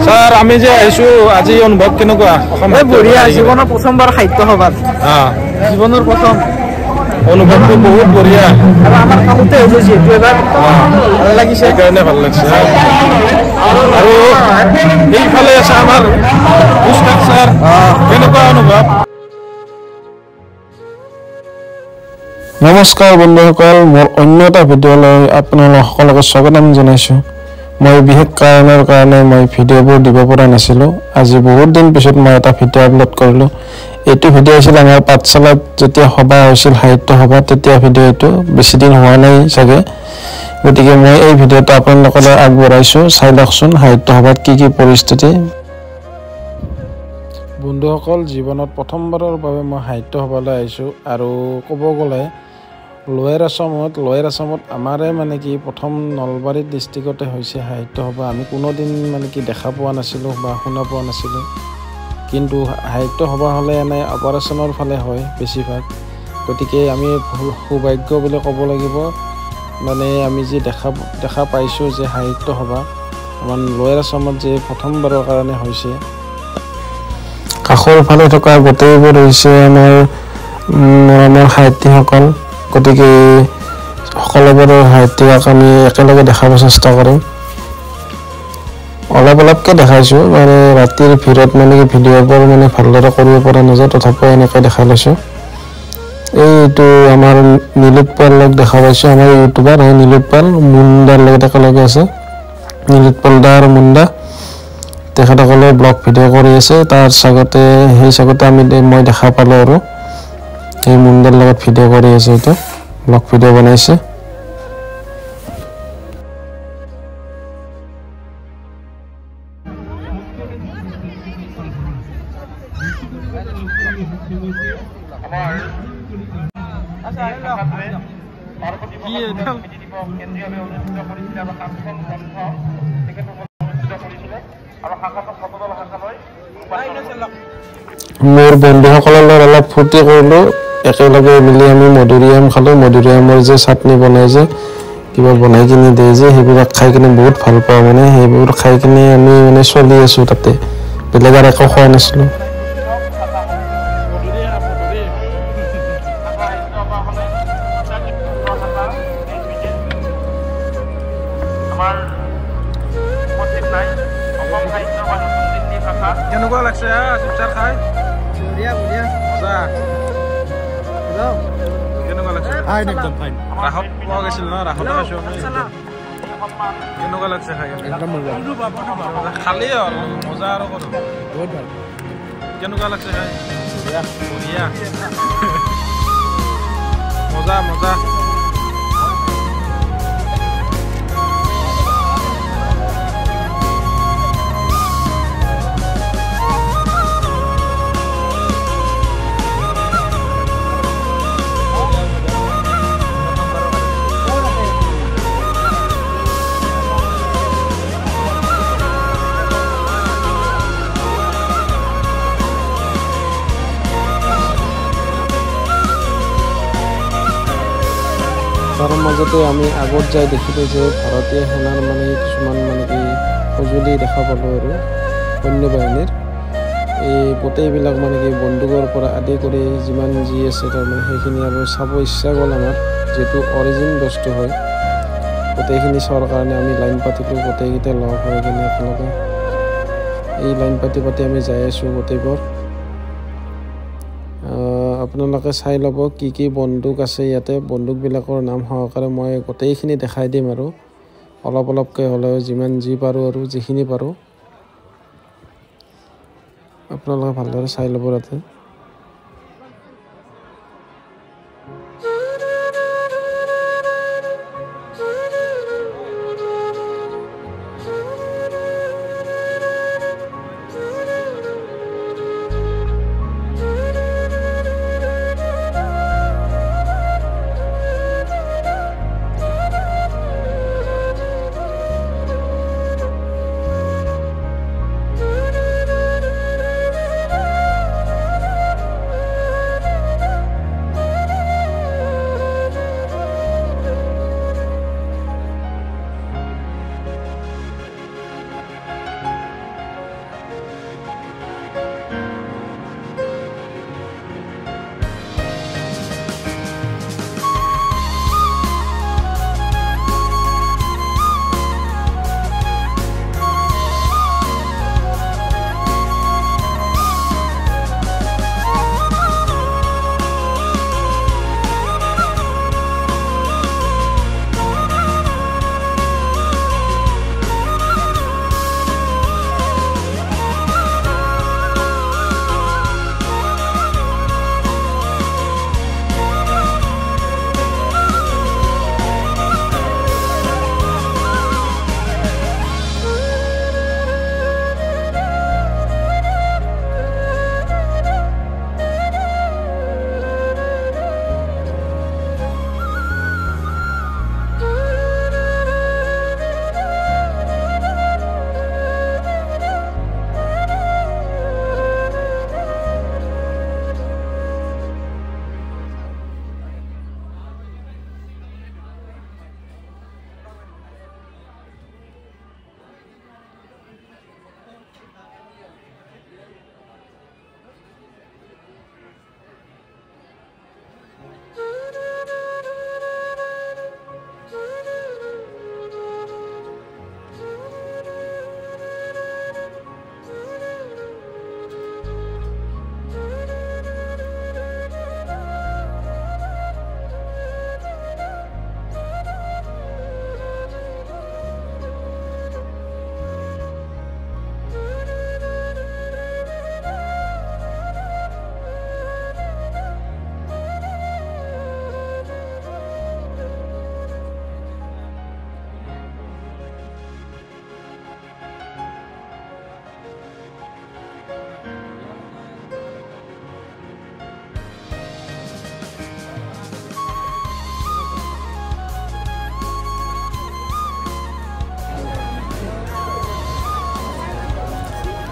Sir আমি যে আইছো আজি অনুভৱ কেনেকুৱা বঢ়িয়া জীৱনৰ প্ৰথমবাৰ সাহিত্য সভাত জীৱনৰ প্ৰথম অনুভৱটো বহুত বঢ়িয়া আৰু আমাৰ কামতে হৈছে যিহেতু এবাৰ ভাল লাগিছে সেইকাৰণে ভাল লাগিছে আৰু এইফালে আছে আমাৰ উস্তাদ স্যাৰ কেনেকুৱা অনুভৱ নমস্কাৰ বন্ধুসকল মোৰ অন্য এটা ভিডিঅ'লৈ আপোনালোক সকলোকে স্বাগতম জনাইছোঁ মই বিশেষ কাৰণৰ কাৰণে মই ভিডিঅ'বোৰ দিব পৰা নাছিলোঁ আজি বহুত দিন পিছত মই এটা ভিডিঅ' আপলোড কৰিলোঁ এইটো ভিডিঅ' আছিল আমাৰ পাঠশালাত যেতিয়া সভা হৈছিল সাহিত্য সভা তেতিয়া ভিডিঅ'টো বেছি দিন হোৱা নাই চাগে গতিকে মই এই ভিডিঅ'টো আপোনালোকলৈ আগবঢ়াইছোঁ চাই লওকচোন সাহিত্য সভাত কি কি পৰিস্থিতি বন্ধুসকল জীৱনত প্ৰথমবাৰৰ বাবে মই সাহিত্য সভালৈ আহিছোঁ আৰু ক'ব গ'লে লোৱাৰ আসামত আমাৰে মানে কি প্ৰথম নলবাৰী ডিষ্ট্ৰিক্টতে হৈছে সাহিত্য সভা আমি কোনোদিন মানে কি দেখা পোৱা নাছিলোঁ বা শুনা পোৱা নাছিলোঁ কিন্তু সাহিত্য সভা হ'লে এনে অপাৰেশ্যনৰ ফালে হয় বেছিভাগ গতিকে আমি সৌভাগ্য বুলি ক'ব লাগিব মানে আমি যে দেখা পাইছোঁ যে সাহিত্য সভা আমাৰ লোৱাৰ আসামত যে প্ৰথমবাৰৰ কাৰণে হৈছে কাষৰ ফালে থকা গোটেইবোৰ হৈছে আমাৰ সাহিত্যিকসকল গতিকে সকলোবোৰ সাহিত্যিকক আমি একেলগে দেখাব চেষ্টা কৰিম অলপকৈ দেখাইছোঁ মানে ৰাতিৰ ভিৰত মানে কি ভিডিঅ'বোৰ মানে ভালদৰে কৰিব পৰা নাযায় তথাপিও এনেকৈ দেখাই লৈছোঁ এইটো আমাৰ নীলোৎপল দেখা পাইছোঁ আমাৰ ইউটিউবাৰ হয় নীলোৎপল মুণ্ডাৰ লগত একেলগে আছে নীলোৎপল দা আৰু মুণ্ডা তেখেতসকলে ব্লগ ভিডিঅ' কৰি আছে তাৰ সেই চাগতে মই দেখা পালোঁ আৰু এই মুণ্ডাৰ লগত ভিডিঅ' কৰি আছে এইটো ব্লগ ভিডিঅ' বনাইছে মোৰ বন্ধুসকলৰ লগত অলপ ফূৰ্তি কৰিলোঁ একেলগে মিলি আমি মধুৰিআম খালোঁ মধুৰিআমৰ যে চাটনি বনাই যে কিবা বনাই কিনি দিয়ে যে সেইবিলাক খাই কিনে বহুত ভাল পাওঁ মানে সেইবোৰ খাই কিনে আমি মানে চলি আছোঁ তাতে বেলেগ আৰু একো খোৱা নাছিলোঁ কেনেকুৱা লাগছে চিপচাৰ খাই বঢ়িয়া মজা কেনেকুৱা লাগছে একদম ফাইন ৰাসত পোৱা গৈছিল ন ৰাসতে খাইছোঁ কেনেকুৱা লাগছে খাই একদম মজা খালি হ'ল মজা আৰু কৰো বহুত ভাল কেনেকুৱা লাগছে খাই বঢ়িয়া মজা তাৰ মাজতে আমি আগত যাই দেখিলোঁ যে ভাৰতীয় সেনাৰ মানে কিছুমান মানে কি সঁজুলি দেখা পালোঁ আৰু সৈন্য বাহিনীৰ এই গোটেইবিলাক মানে কি বন্দুকৰ পৰা আদি কৰি যিমান যি আছে তাৰমানে সেইখিনি আৰু চাব ইচ্ছা গ'ল আমাৰ যিটো অৰিজিন বস্তু হয় গোটেইখিনি চোৱাৰ কাৰণে আমি লাইন পাতিলোঁ গোটেইকেইটা লগ হৈ কিনে একেলগে এই লাইন পাতি আমি যাই আছোঁ গোটেইবোৰ আপোনালোকে চাই ল'ব কি বন্দুক আছে ইয়াতে বন্দুকবিলাকৰ নাম সহকাৰে মই গোটেইখিনি দেখাই দিম আৰু অলপকৈ হ'লেও যিমান যি পাৰোঁ আৰু যিখিনি পাৰোঁ আপোনালোকে ভালদৰে চাই ল'ব তাতে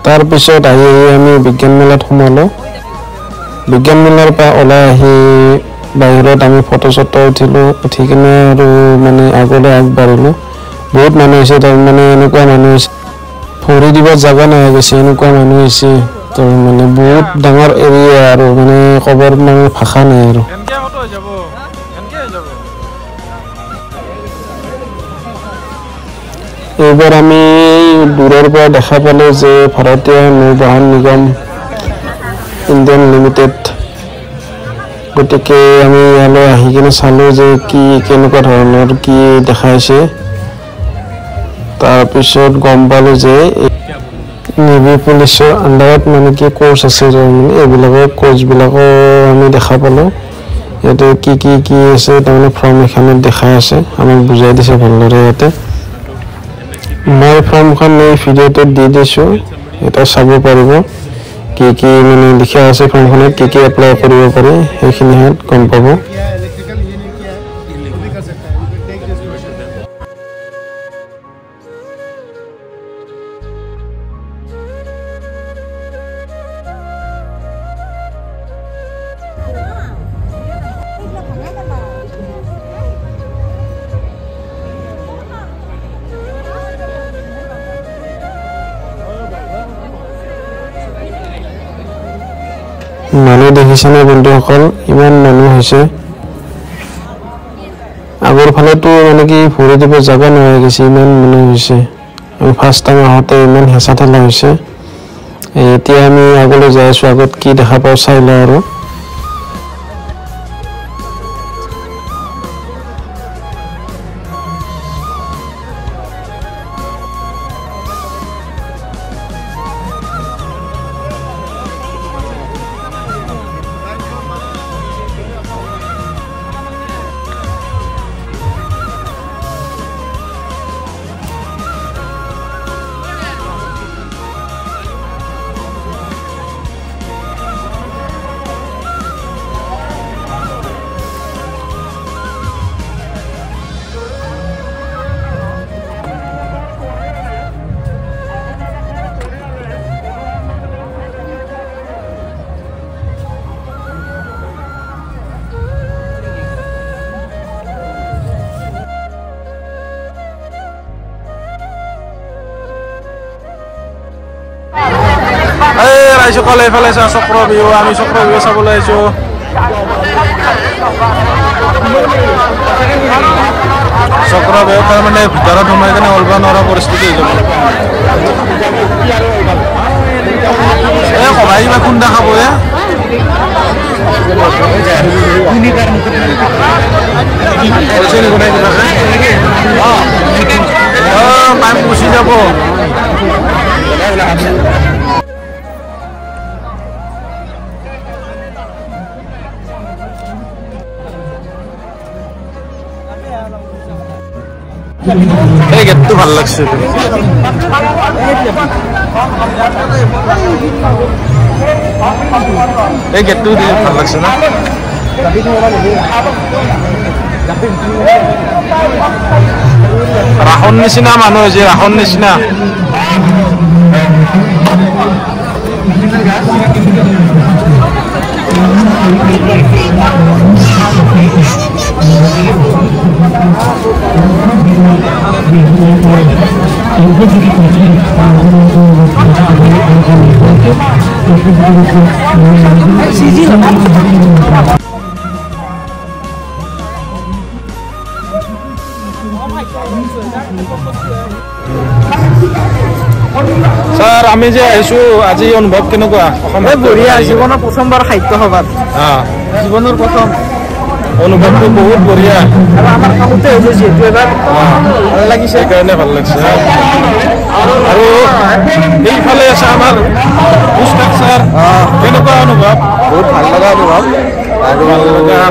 তাৰপিছত আহি আমি বিজ্ঞান মেলাত সোমালোঁ। বিজ্ঞান মেলাৰ পৰা ওলাই আহি বাহিৰত আমি ফটো চটো উঠিলোঁ। উঠি কিনে আৰু মানে আগলৈ আগবাঢ়িলোঁ। বহুত মানুহ হৈছে, তাৰমানে এনেকুৱা মানুহ হৈছে ভৰি দিব জাগা নোহোৱা গৈছে, এনেকুৱা মানুহ হৈছে। তো মানে বহুত ডাঙৰ এৰিয়া আৰু মানে ক'বৰ মানে ভাষা নাই আৰু। এইবাৰ আমি দূৰৰ পৰা দেখা পালোঁ যে ভাৰতীয় নৌ বাহন নিগম ইণ্ডিয়ান লিমিটেড। গতিকে আমি ইয়ালৈ আহি কিনে চালোঁ যে কি কেনেকুৱা ধৰণৰ কি দেখাইছে। তাৰপিছত গম পালোঁ যে নেভি পুলিচৰ আণ্ডাৰত মানে কি কোৰ্চ আছে, এইবিলাকৰ কোৰ্চবিলাকো আমি দেখা পালোঁ। ইয়াতে কি আছে তাৰমানে ফৰ্ম এখনত দেখাই আছে, আমাক বুজাই দিছে ভালদৰে। ইয়াতে মই ফৰ্মখন এই ভিডিঅ'টোত দি দিছোঁ, এটা চাব পাৰিব। কি মানে লিখা আছে ফৰ্মখনত, কি এপ্লাই কৰিব পাৰি সেইখিনি গম পাব। মানুহ দেখিছেনে বন্ধুসকল, ইমান মানুহ হৈছে। আগৰ ফালেতো মানে কি ভৰি দিব জাগা নোহোৱা গৈছে, ইমান মানুহ হৈছে। আমি ফাৰ্ষ্ট টাইম আহোঁতে ইমান হেঁচা ঠেলা হৈছে। এতিয়া আমি আগলৈ যাই আছোঁ, আগত কি দেখা পাওঁ চাই লওঁ আৰু। ৰাইজসকল এইফালে চা চক্ৰ বিহু, আমি চক্ৰ বিহু চাবলৈ আহিছোঁ। চক্ৰ বিহু তাৰমানে ভিতৰত সোমাই কিনে ওলব নোৱাৰা পৰিস্থিতি হৈ যাব। সবাই কিবা খুন্দা খাব টাইম গুচি যাব। এই গেটটো ভাল লাগছে, এই গেটটো ভাল লাগছে না। ৰাসৰ নিচিনা মানুহ হৈছে, ৰাসৰ নিচিনা। স্যাৰ আমি যে আহিছো আজি অনুভৱ কেনেকুৱা? বঢ়িয়া, জীৱনৰ প্ৰথমবাৰ সাহিত্য সভাত। জীৱনৰ প্ৰথম অনুভৱটো বহুত বঢ়িয়া। আৰু আমাৰ কামতে হৈছে যিহেতু এবাৰ ভাল লাগিছে, সেইকাৰণে ভাল লাগিছে। আৰু এইফালে আছে আমাৰ পুষ্টাক ছাৰ, কেনেকুৱা অনুভৱ? বহুত ভাল লগা অনুভৱ। আৰু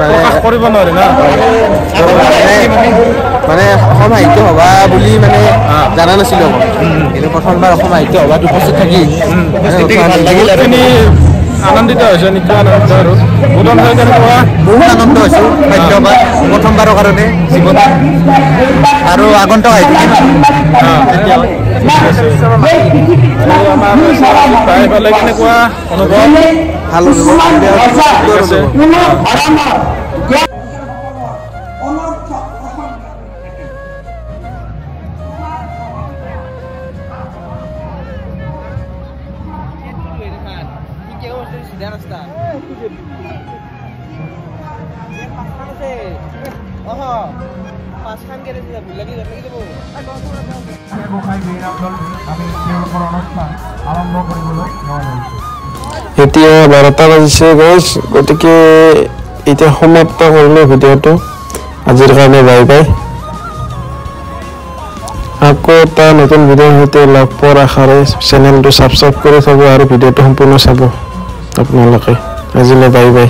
প্ৰকাশ কৰিব নোৱাৰি না, মানে অসম সাহিত্য সভা বুলি মানে জানা নাছিলোঁ মই, কিন্তু প্ৰথমবাৰ অসম সাহিত্য সভাত উপস্থিত থাকি বহুতখিনি আনন্দিত হৈছে, নিশ্চয় আনন্দিত। আৰু বুধন ভাই কেনেকুৱা? বহুত আনন্দ হৈছোঁ সাহিত্য সভাত প্ৰথমবাৰৰ কাৰণে জীৱনত, আৰু আগন্তুক আহিব। আৰু আমাৰ পাই পালে কেনেকুৱা অনুভৱ ভাল অনুভৱ ঠিক আছে এতিয়া 12টা বাজিছে গাইজ গতিকে এতিয়া সমাপ্ত কৰিলোঁ ভিডিঅ'টো আজিৰ কাৰণে বাই বাই আকৌ এটা নতুন ভিডিঅ'ৰ সৈতে লগ পোৱাৰ আশাৰে চেনেলটো ছাবস্ক্ৰাইব কৰি থ'ব আৰু ভিডিঅ'টো সম্পূৰ্ণ চাব আপোনালোকে আজিলৈ বাই বাই